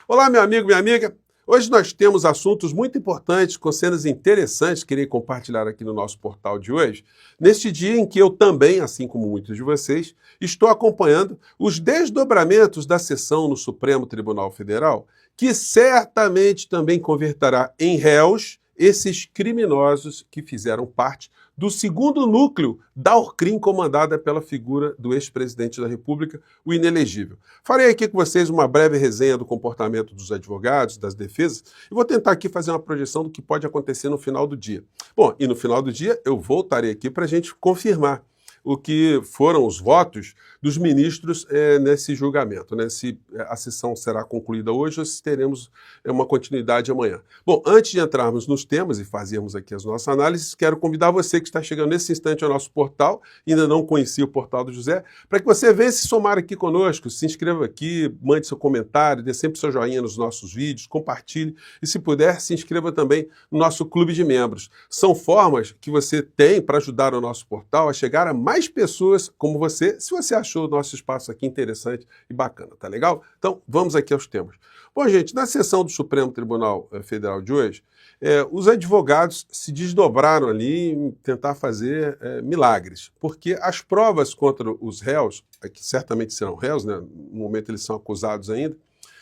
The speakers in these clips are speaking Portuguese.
Olá, meu amigo, minha amiga. Hoje nós temos assuntos muito importantes, com cenas interessantes que irei compartilhar aqui no nosso portal de hoje, neste dia em que eu também, assim como muitos de vocês, estou acompanhando os desdobramentos da sessão no Supremo Tribunal Federal, que certamente também converterá em réus esses criminosos que fizeram parte do segundo núcleo da Orcrim, comandada pela figura do ex-presidente da República, o inelegível. Farei aqui com vocês uma breve resenha do comportamento dos advogados, das defesas, e vou tentar aqui fazer uma projeção do que pode acontecer no final do dia. Bom, e no final do dia eu voltarei aqui para a gente confirmar o que foram os votos dos ministros nesse julgamento, né? Se a sessão será concluída hoje ou se teremos uma continuidade amanhã. Bom, antes de entrarmos nos temas e fazermos aqui as nossas análises, quero convidar você que está chegando nesse instante ao nosso portal, ainda não conhecia o portal do José, para que você venha se somar aqui conosco, se inscreva aqui, mande seu comentário, dê sempre seu joinha nos nossos vídeos, compartilhe e, se puder, se inscreva também no nosso clube de membros. São formas que você tem para ajudar o nosso portal a chegar a mais pessoas como você, se você achou o nosso espaço aqui interessante e bacana, tá legal? Então, vamos aqui aos temas. Bom, gente, na sessão do Supremo Tribunal Federal de hoje, os advogados se desdobraram ali em tentar fazer milagres, porque as provas contra os réus, que certamente serão réus, né? No momento eles são acusados ainda,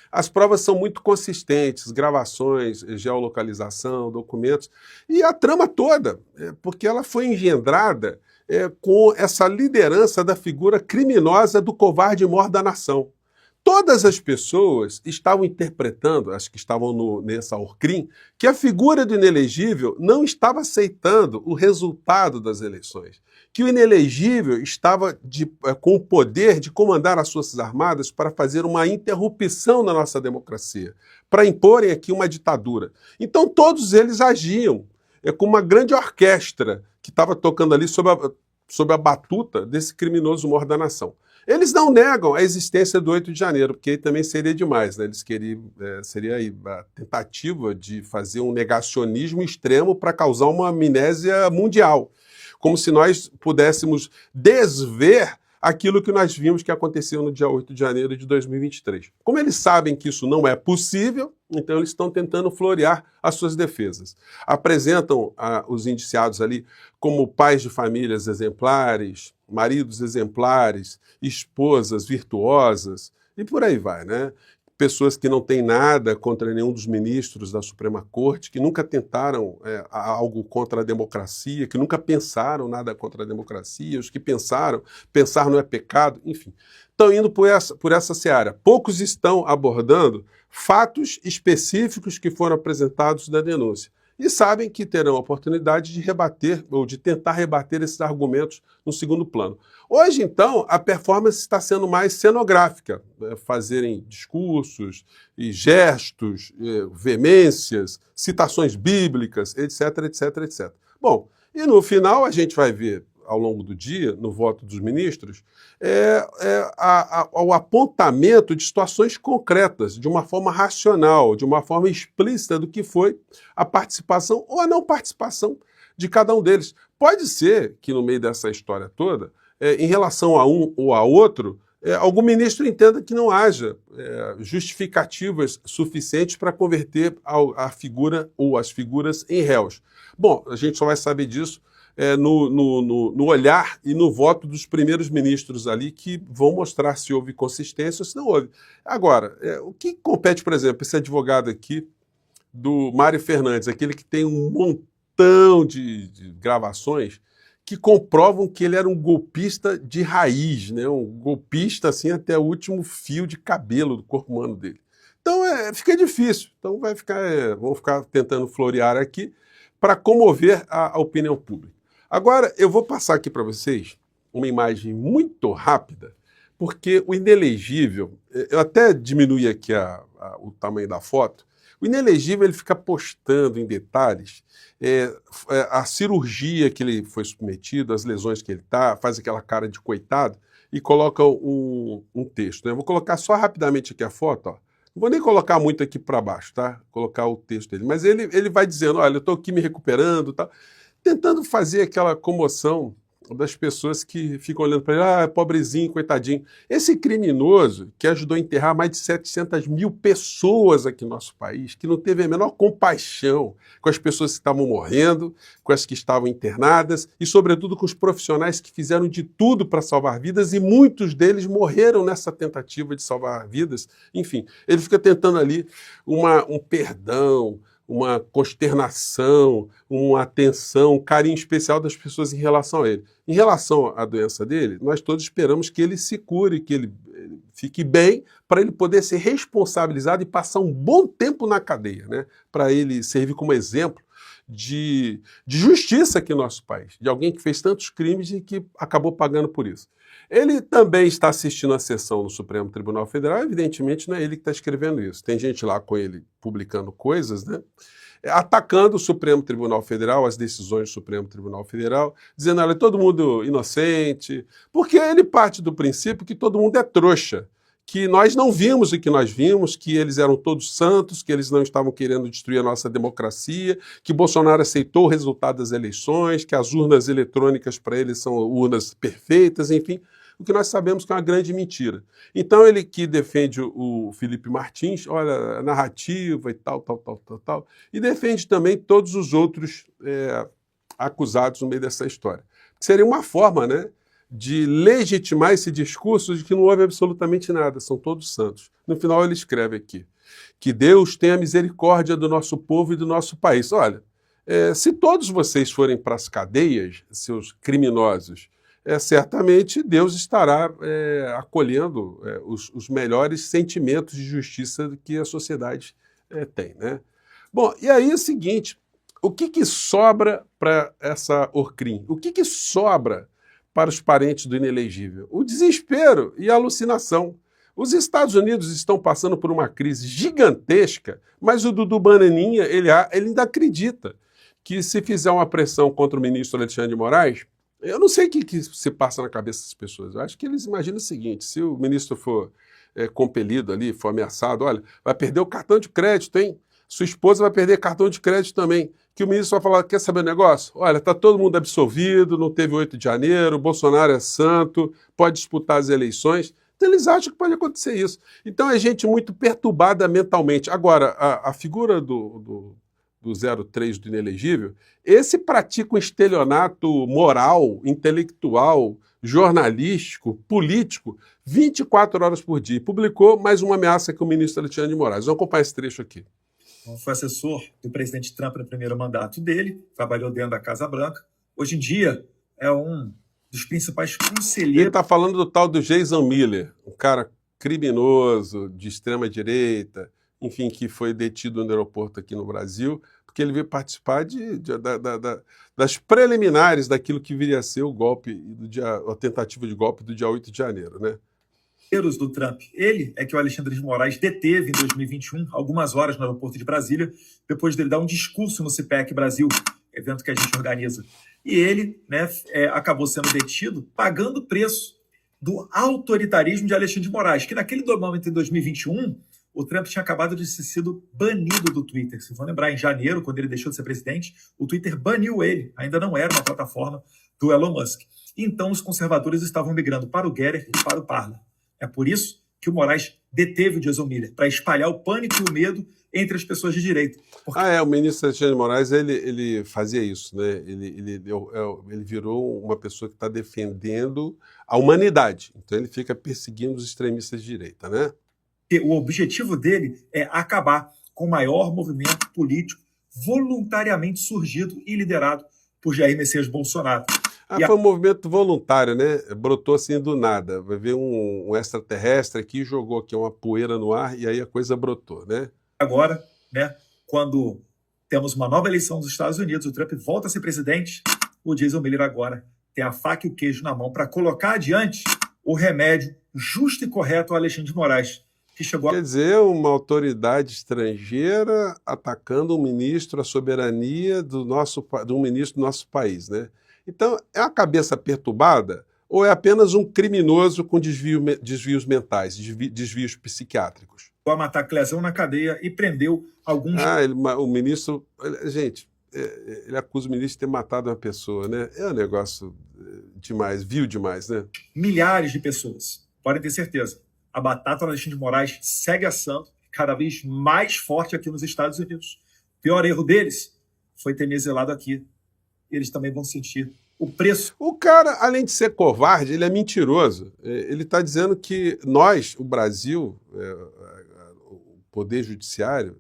as provas são muito consistentes, gravações, geolocalização, documentos, e a trama toda, porque ela foi engendrada com essa liderança da figura criminosa do covarde mor da nação. Todas as pessoas estavam interpretando, as que estavam nessa Orcrim, que a figura do inelegível não estava aceitando o resultado das eleições, que o inelegível estava com o poder de comandar as Forças Armadas para fazer uma interrupção na nossa democracia, para imporem aqui uma ditadura. Então todos eles agiam com uma grande orquestra que estava tocando ali sob a batuta desse criminoso mor da nação. Eles não negam a existência do 8 de janeiro, porque aí também seria demais, né? Eles queriam, seria aí a tentativa de fazer um negacionismo extremo para causar uma amnésia mundial, como se nós pudéssemos desver aquilo que nós vimos que aconteceu no dia 8 de janeiro de 2023. Como eles sabem que isso não é possível, então eles estão tentando florear as suas defesas. Apresentam os indiciados ali como pais de famílias exemplares, maridos exemplares, esposas virtuosas, e por aí vai, né? Pessoas que não têm nada contra nenhum dos ministros da Suprema Corte, que nunca tentaram algo contra a democracia, que nunca pensaram nada contra a democracia, os que pensaram, pensar não é pecado, enfim. Estão indo por essa seara. Poucos estão abordando fatos específicos que foram apresentados da denúncia. E sabem que terão a oportunidade de rebater ou de tentar rebater esses argumentos no segundo plano. Hoje, então, a performance está sendo mais cenográfica, fazerem discursos e gestos, veemências, citações bíblicas, etc, etc, etc. Bom, e no final a gente vai ver, ao longo do dia, no voto dos ministros, o apontamento de situações concretas, de uma forma racional, de uma forma explícita do que foi a participação ou a não participação de cada um deles. Pode ser que no meio dessa história toda, em relação a um ou a outro, algum ministro entenda que não haja justificativas suficientes para converter a figura ou as figuras em réus. Bom, a gente só vai saber disso no olhar e no voto dos primeiros ministros ali, que vão mostrar se houve consistência ou se não houve. Agora, o que compete, por exemplo, esse advogado aqui do Mário Fernandes, aquele que tem um montão de gravações que comprovam que ele era um golpista de raiz, né? Um golpista assim até o último fio de cabelo do corpo humano dele. Então fica difícil. Então vamos ficar tentando florear aqui para comover a opinião pública. Agora, eu vou passar aqui para vocês uma imagem muito rápida, porque o inelegível, eu até diminui aqui o tamanho da foto, o inelegível ele fica postando em detalhes a cirurgia que ele foi submetido, as lesões que ele está, faz aquela cara de coitado e coloca um texto, né? Eu vou colocar só rapidamente aqui a foto, ó. Não vou nem colocar muito aqui para baixo, tá? Colocar o texto dele. Mas ele vai dizendo, olha, eu estou aqui me recuperando, tá? Tentando fazer aquela comoção das pessoas que ficam olhando para ele, é pobrezinho, coitadinho. Esse criminoso que ajudou a enterrar mais de 700 mil pessoas aqui no nosso país, que não teve a menor compaixão com as pessoas que estavam morrendo, com as que estavam internadas e, sobretudo, com os profissionais que fizeram de tudo para salvar vidas e muitos deles morreram nessa tentativa de salvar vidas. Enfim, ele fica tentando ali um perdão, uma consternação, uma atenção, um carinho especial das pessoas em relação a ele. Em relação à doença dele, nós todos esperamos que ele se cure, que ele fique bem, para ele poder ser responsabilizado e passar um bom tempo na cadeia, né? Para ele servir como exemplo de justiça aqui no nosso país, de alguém que fez tantos crimes e que acabou pagando por isso. Ele também está assistindo a sessão no Supremo Tribunal Federal, evidentemente não é ele que está escrevendo isso. Tem gente lá com ele publicando coisas, né? Atacando o Supremo Tribunal Federal, as decisões do Supremo Tribunal Federal, dizendo, olha, todo mundo inocente, porque ele parte do princípio que todo mundo é trouxa, que nós não vimos o que nós vimos, que eles eram todos santos, que eles não estavam querendo destruir a nossa democracia, que Bolsonaro aceitou o resultado das eleições, que as urnas eletrônicas para eles são urnas perfeitas, enfim, o que nós sabemos que é uma grande mentira. Então ele que defende o Felipe Martins, olha, a narrativa e tal, e defende também todos os outros acusados no meio dessa história. Seria uma forma, né, de legitimar esse discurso de que não houve absolutamente nada, são todos santos. No final ele escreve aqui, que Deus tenha misericórdia do nosso povo e do nosso país. Olha, se todos vocês forem para as cadeias, seus criminosos, certamente Deus estará acolhendo os melhores sentimentos de justiça que a sociedade tem, né? Bom, e aí é o seguinte, o que sobra para essa Orcrim? O que sobra para os parentes do inelegível? O desespero e a alucinação. Os Estados Unidos estão passando por uma crise gigantesca, mas o Dudu Bananinha, ele ainda acredita que se fizer uma pressão contra o ministro Alexandre de Moraes, eu não sei o que se passa na cabeça das pessoas. Eu acho que eles imaginam o seguinte, se o ministro for compelido ali, for ameaçado, olha, vai perder o cartão de crédito, hein? Sua esposa vai perder cartão de crédito também. Que o ministro vai falar, quer saber o negócio? Olha, está todo mundo absolvido, não teve 8 de janeiro, o Bolsonaro é santo, pode disputar as eleições. Então eles acham que pode acontecer isso. Então é gente muito perturbada mentalmente. Agora, a figura do 03 do inelegível, esse pratica um estelionato moral, intelectual, jornalístico, político, 24 horas por dia. Publicou mais uma ameaça que o ministro Alexandre de Moraes. Vamos acompanhar esse trecho aqui. Foi assessor do presidente Trump no primeiro mandato dele, trabalhou dentro da Casa Branca. Hoje em dia é um dos principais conselheiros. Ele está falando do tal do Jason Miller, um cara criminoso, de extrema-direita, enfim, que foi detido no aeroporto aqui no Brasil, porque ele veio participar das preliminares daquilo que viria a ser o golpe, a tentativa de golpe do dia 8 de janeiro, né? Do Trump. Ele é que o Alexandre de Moraes deteve em 2021, algumas horas no aeroporto de Brasília, depois dele dar um discurso no CPEC Brasil, evento que a gente organiza. E ele, né, acabou sendo detido, pagando o preço do autoritarismo de Alexandre de Moraes, que naquele momento, em 2021, o Trump tinha acabado de ter sido banido do Twitter. Se vão lembrar, em janeiro, quando ele deixou de ser presidente, o Twitter baniu ele, ainda não era uma plataforma do Elon Musk. Então, os conservadores estavam migrando para o Getter e para o Parler. É por isso que o Moraes deteve o Jason Miller, para espalhar o pânico e o medo entre as pessoas de direita. Porque... o ministro Alexandre de Moraes, ele fazia isso, né? Ele virou uma pessoa que está defendendo a humanidade. Então ele fica perseguindo os extremistas de direita, né? E o objetivo dele é acabar com o maior movimento político voluntariamente surgido e liderado por Jair Messias Bolsonaro. Foi um movimento voluntário, né? Brotou assim do nada. Vai ver um extraterrestre aqui, jogou aqui uma poeira no ar e aí a coisa brotou, né? Agora, né, quando temos uma nova eleição dos Estados Unidos, o Trump volta a ser presidente, o Jason Miller agora tem a faca e o queijo na mão para colocar adiante o remédio justo e correto ao Alexandre de Moraes, que chegou Quer dizer, uma autoridade estrangeira atacando um ministro, a soberania de um ministro do nosso país, né? Então, é uma cabeça perturbada ou é apenas um criminoso com desvios mentais, desvios psiquiátricos? A matar lesão na cadeia e prendeu alguns... o ministro... Gente, ele acusa o ministro de ter matado uma pessoa, né? É um negócio demais, viu demais, né? Milhares de pessoas. Podem ter certeza. A batata do Alexandre de Moraes segue assando, cada vez mais forte aqui nos Estados Unidos. O pior erro deles foi ter me exilado aqui. Eles também vão sentir o preço. O cara, além de ser covarde, ele é mentiroso. Ele está dizendo que nós, o Brasil, o Poder Judiciário,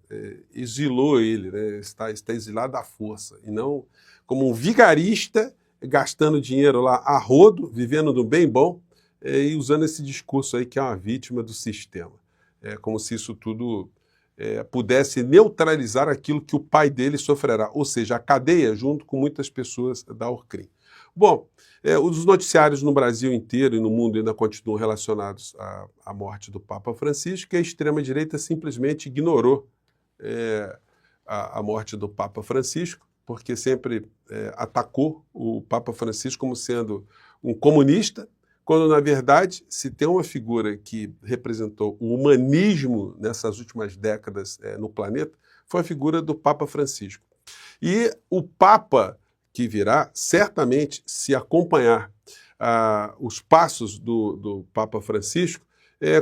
exilou ele, né? Está exilado à força, e não como um vigarista, gastando dinheiro lá a rodo, vivendo do bem bom, e usando esse discurso aí que é uma vítima do sistema. É como se isso tudo pudesse neutralizar aquilo que o pai dele sofrerá, ou seja, a cadeia junto com muitas pessoas da Orcrim. Bom, os noticiários no Brasil inteiro e no mundo ainda continuam relacionados à morte do Papa Francisco, e a extrema-direita simplesmente ignorou a morte do Papa Francisco, porque sempre atacou o Papa Francisco como sendo um comunista, quando, na verdade, se tem uma figura que representou o humanismo nessas últimas décadas no planeta, foi a figura do Papa Francisco. E o Papa que virá, certamente, se acompanhar os passos do Papa Francisco,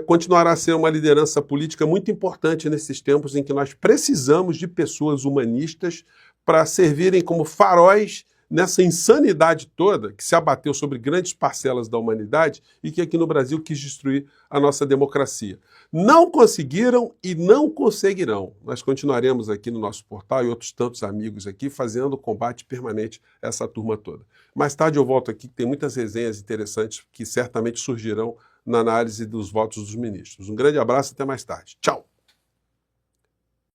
continuará a ser uma liderança política muito importante nesses tempos em que nós precisamos de pessoas humanistas para servirem como faróis nessa insanidade toda que se abateu sobre grandes parcelas da humanidade e que aqui no Brasil quis destruir a nossa democracia. Não conseguiram e não conseguirão. Nós continuaremos aqui no nosso portal e outros tantos amigos aqui fazendo combate permanente a essa turma toda. Mais tarde eu volto aqui, que tem muitas resenhas interessantes que certamente surgirão na análise dos votos dos ministros. Um grande abraço e até mais tarde. Tchau!